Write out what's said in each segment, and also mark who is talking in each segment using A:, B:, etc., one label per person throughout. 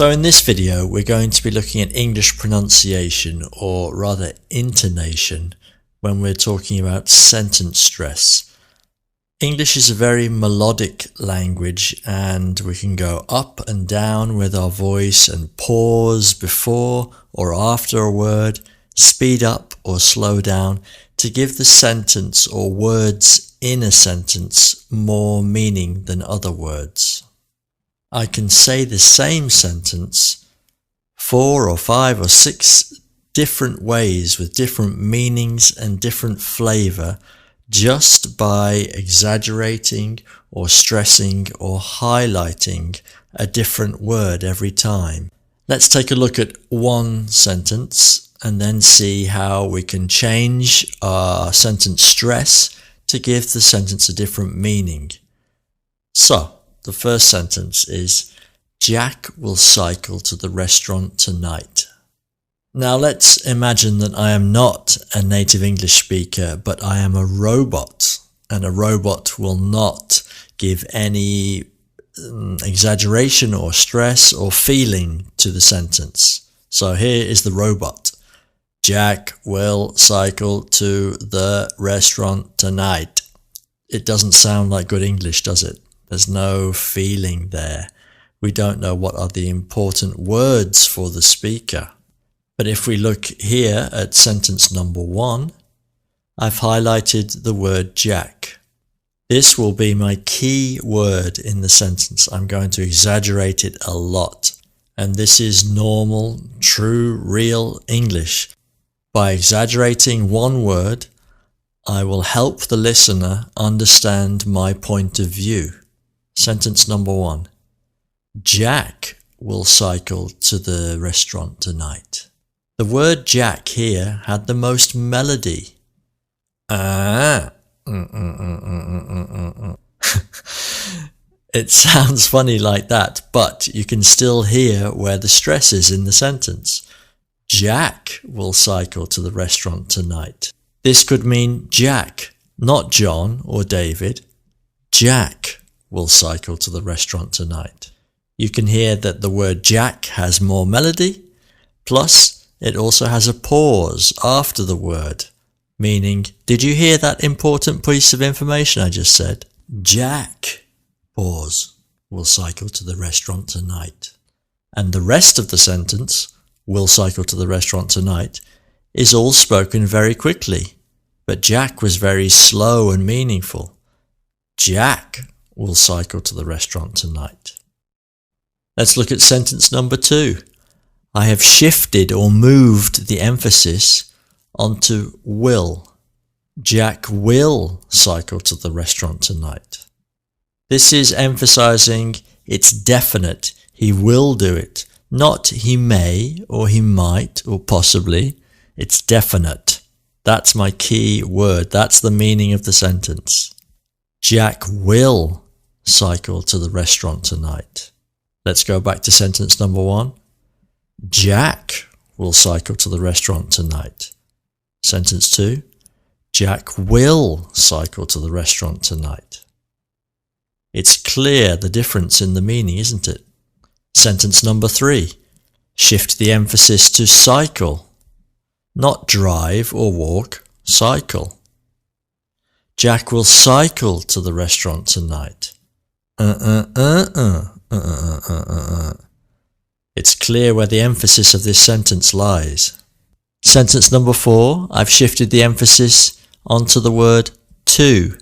A: So in this video we're going to be looking at English pronunciation, or rather intonation, when we're talking about sentence stress. English is a very melodic language and we can go up and down with our voice and pause before or after a word, speed up or slow down to give the sentence or words in a sentence more meaning than other words. I can say the same sentence 4 or 5 or 6 different ways with different meanings and different flavour just by exaggerating or stressing or highlighting a different word every time. Let's take a look at one sentence and then see how we can change our sentence stress to give the sentence a different meaning. So, the first sentence is, Jack will cycle to the restaurant tonight. Now let's imagine that I am not a native English speaker, but I am a robot, and a robot will not give any exaggeration or stress or feeling to the sentence. So here is the robot. Jack will cycle to the restaurant tonight. It doesn't sound like good English, does it? There's no feeling there. We don't know what are the important words for the speaker. But if we look here at sentence number 1, I've highlighted the word Jack. This will be my key word in the sentence. I'm going to exaggerate it a lot. And this is normal, true, real English. By exaggerating one word, I will help the listener understand my point of view. Sentence number 1. Jack will cycle to the restaurant tonight. The word Jack here had the most melody. It sounds funny like that, but you can still hear where the stress is in the sentence. Jack will cycle to the restaurant tonight. This could mean Jack, not John or David. Jack will cycle to the restaurant tonight. You can hear that the word Jack has more melody, plus it also has a pause after the word, meaning, did you hear that important piece of information I just said? Jack, pause, will cycle to the restaurant tonight. And the rest of the sentence, will cycle to the restaurant tonight, is all spoken very quickly, but Jack was very slow and meaningful. Jack will cycle to the restaurant tonight. Let's look at sentence number 2. I have shifted or moved the emphasis onto will. Jack will cycle to the restaurant tonight. This is emphasizing it's definite. He will do it. Not he may or he might or possibly. It's definite. That's my key word. That's the meaning of the sentence. Jack will cycle to the restaurant tonight. Let's go back to sentence number 1. Jack will cycle to the restaurant tonight. Sentence 2. Jack will cycle to the restaurant tonight. It's clear the difference in the meaning, isn't it? Sentence number 3. Shift the emphasis to cycle. Not drive or walk, cycle. Jack will cycle to the restaurant tonight. It's clear where the emphasis of this sentence lies. Sentence number 4, I've shifted the emphasis onto the word to.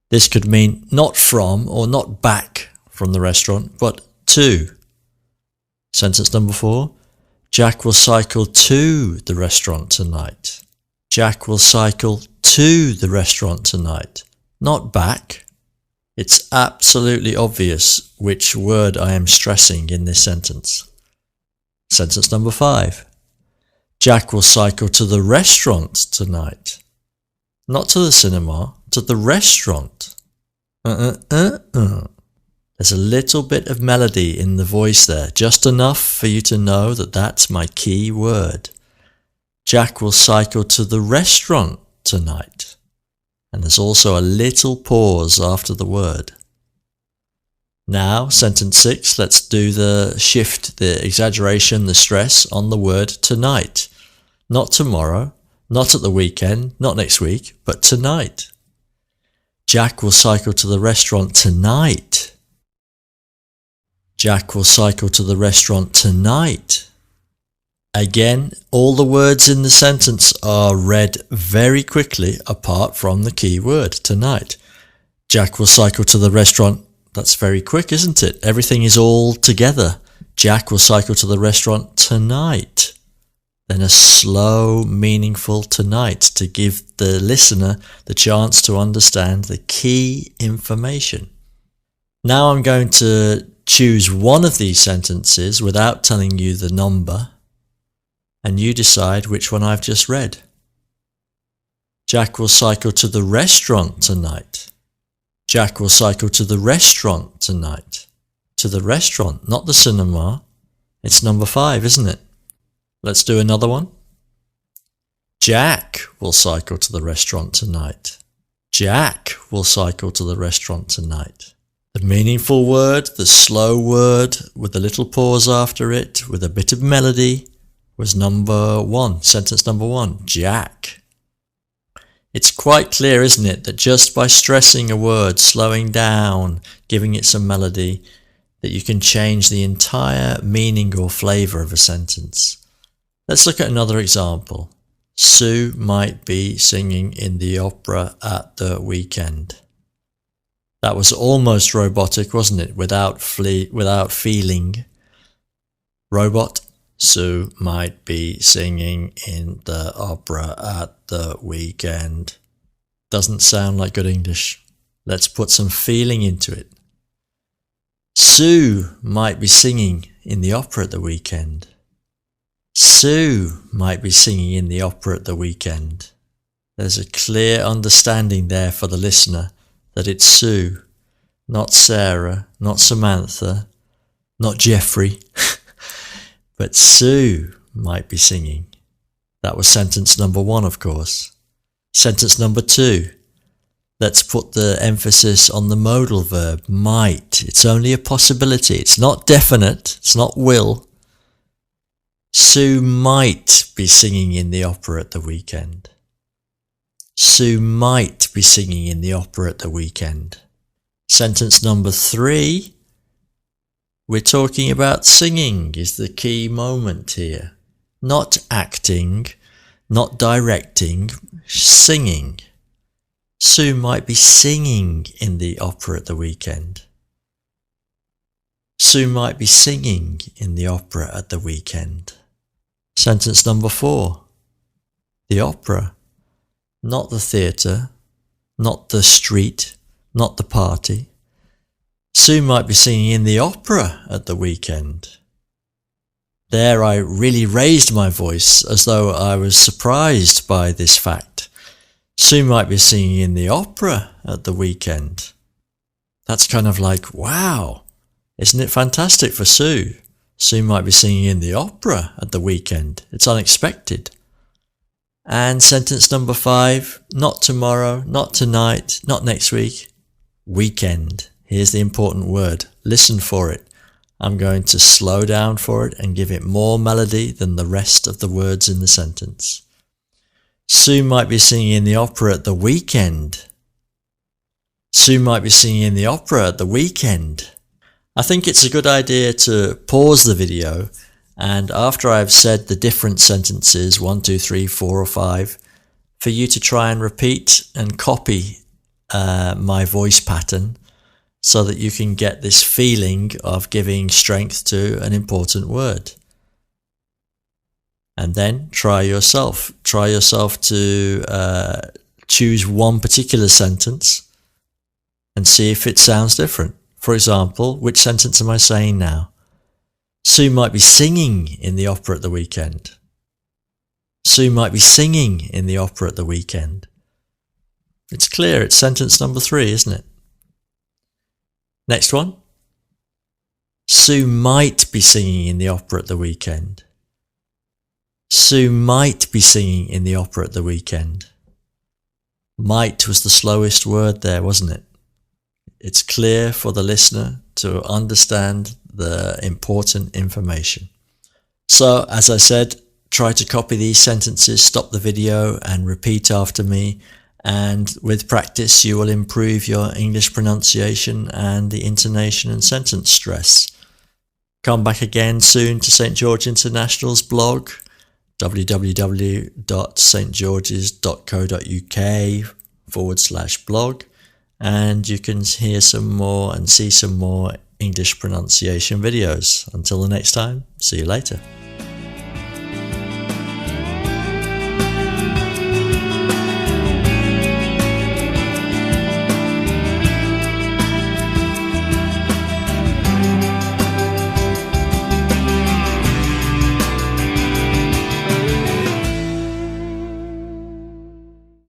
A: This could mean not from or not back from the restaurant, but to. Sentence number 4, Jack will cycle to the restaurant tonight. Jack will cycle to the restaurant tonight, not back. It's absolutely obvious which word I am stressing in this sentence. Sentence number 5. Jack will cycle to the restaurant tonight. Not to the cinema, to the restaurant. There's a little bit of melody in the voice there, just enough for you to know that that's my key word. Jack will cycle to the restaurant tonight. And there's also a little pause after the word. Now, sentence 6, let's do the shift, the exaggeration, the stress on the word tonight. Not tomorrow, not at the weekend, not next week, but tonight. Jack will cycle to the restaurant tonight. Jack will cycle to the restaurant tonight. Again, all the words in the sentence are read very quickly apart from the key word, tonight. Jack will cycle to the restaurant. That's very quick, isn't it? Everything is all together. Jack will cycle to the restaurant tonight. Then a slow, meaningful tonight to give the listener the chance to understand the key information. Now I'm going to choose one of these sentences without telling you the number, and you decide which one I've just read. Jack will cycle to the restaurant tonight. Jack will cycle to the restaurant tonight. To the restaurant, not the cinema. It's number 5, isn't it? Let's do another one. Jack will cycle to the restaurant tonight. Jack will cycle to the restaurant tonight. The meaningful word, the slow word, with a little pause after it, with a bit of melody, was number 1, sentence number 1, Jack. It's quite clear, isn't it, that just by stressing a word, slowing down, giving it some melody, that you can change the entire meaning or flavour of a sentence. Let's look at another example. Sue might be singing in the opera at the weekend. That was almost robotic, wasn't it? Without feeling. Robot. Sue might be singing in the opera at the weekend. Doesn't sound like good English. Let's put some feeling into it. Sue might be singing in the opera at the weekend. Sue might be singing in the opera at the weekend. There's a clear understanding there for the listener that it's Sue, not Sarah, not Samantha, not Jeffrey, but Sue might be singing. That was sentence number 1, of course. Sentence number 2. Let's put the emphasis on the modal verb, might. It's only a possibility. It's not definite. It's not will. Sue might be singing in the opera at the weekend. Sue might be singing in the opera at the weekend. Sentence number 3. We're talking about singing is the key moment here. Not acting, not directing, singing. Sue might be singing in the opera at the weekend. Sue might be singing in the opera at the weekend. Sentence number 4. The opera, not the theatre, not the street, not the party. Sue might be singing in the opera at the weekend. There I really raised my voice as though I was surprised by this fact. Sue might be singing in the opera at the weekend. That's kind of like, wow, isn't it fantastic for Sue? Sue might be singing in the opera at the weekend. It's unexpected. And sentence number 5, not tomorrow, not tonight, not next week, weekend. Here's the important word. Listen for it. I'm going to slow down for it and give it more melody than the rest of the words in the sentence. Sue might be singing in the opera at the weekend. Sue might be singing in the opera at the weekend. I think it's a good idea to pause the video, and after I've said the different sentences, 1, 2, 3, 4 or 5, for you to try and repeat and copy my voice pattern so that you can get this feeling of giving strength to an important word. And then try yourself. Try yourself to choose one particular sentence and see if it sounds different. For example, which sentence am I saying now? Sue might be singing in the opera at the weekend. Sue might be singing in the opera at the weekend. It's clear, it's sentence number 3, isn't it? Next one. Sue might be singing in the opera at the weekend. Sue might be singing in the opera at the weekend. Might was the slowest word there, wasn't it? It's clear for the listener to understand the important information. So, as I said, try to copy these sentences, stop the video and repeat after me. And with practice, you will improve your English pronunciation and the intonation and sentence stress. Come back again soon to St. George International's blog, www.stgeorges.co.uk/blog, and you can hear some more and see some more English pronunciation videos. Until the next time, see you later.